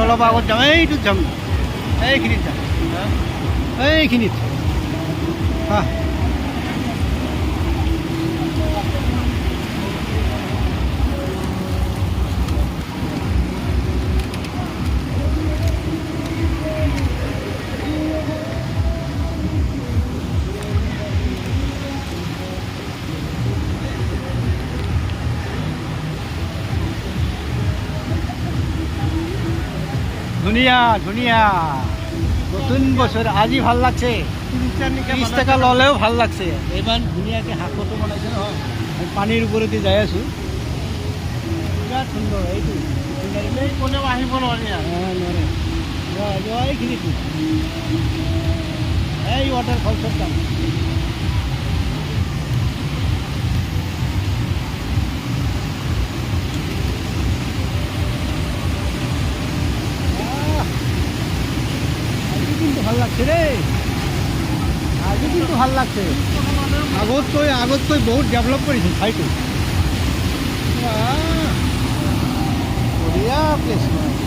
অলপ আগত যাম, এইটোত যাম, এইখিনিত যাম, এইখিনিত হা। ধুনীয়া ধুনীয়া নতুন বছৰ আজি ভাল লাগছে। 30 টাকা ল'লেও ভাল লাগছে। ইমান ধুনীয়াকৈ শাকতো বনাইছে নহয়, পানীৰ ওপৰেদি যাই আছোঁ, বিৰাট সুন্দৰ। এইটো কোনেও আহিব নোৱাৰে, নোৱাৰে এইখিনিতো, এই ৱাটাৰ ফলছত যাম। ভাল লাগছে রে, আজি কিন্তু ভাল লাগছে। আগতকৈ বহুত ডেভেলপ কৰিছে ঠাইটো। বঢ়িয়া প্লেচ বনাইছে,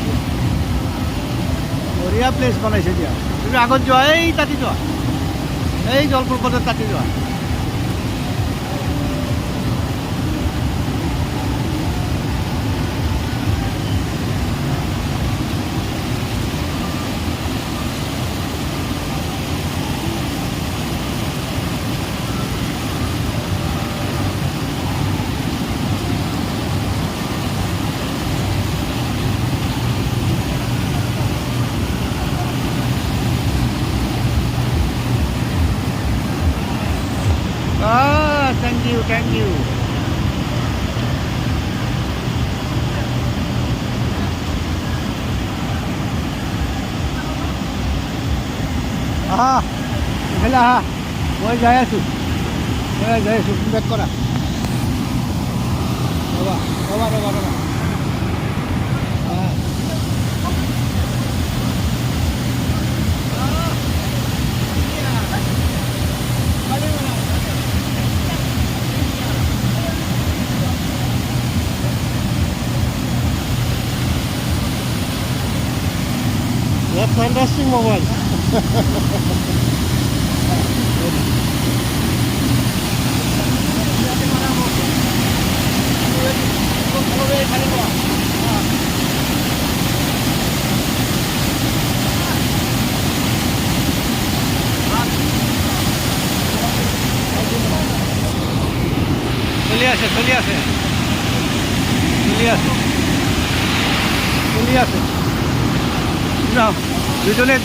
বঢ়িয়া প্লেচ বনাইছে দিয়া। তুমি আগত যোৱা, এই তাতে যোৱা, এই জলপ্ৰপাতৰ তাতে যোৱা। Thank you, thank you. এইফালে আহা, মই যাই আছোঁ, বেক কৰা। ৰ'বা ৰ'বা ৰ'বা ৰ'বা, That's fantastic moment. চলি আছে চলি আছে চলি আছে চলি আছে দুজনে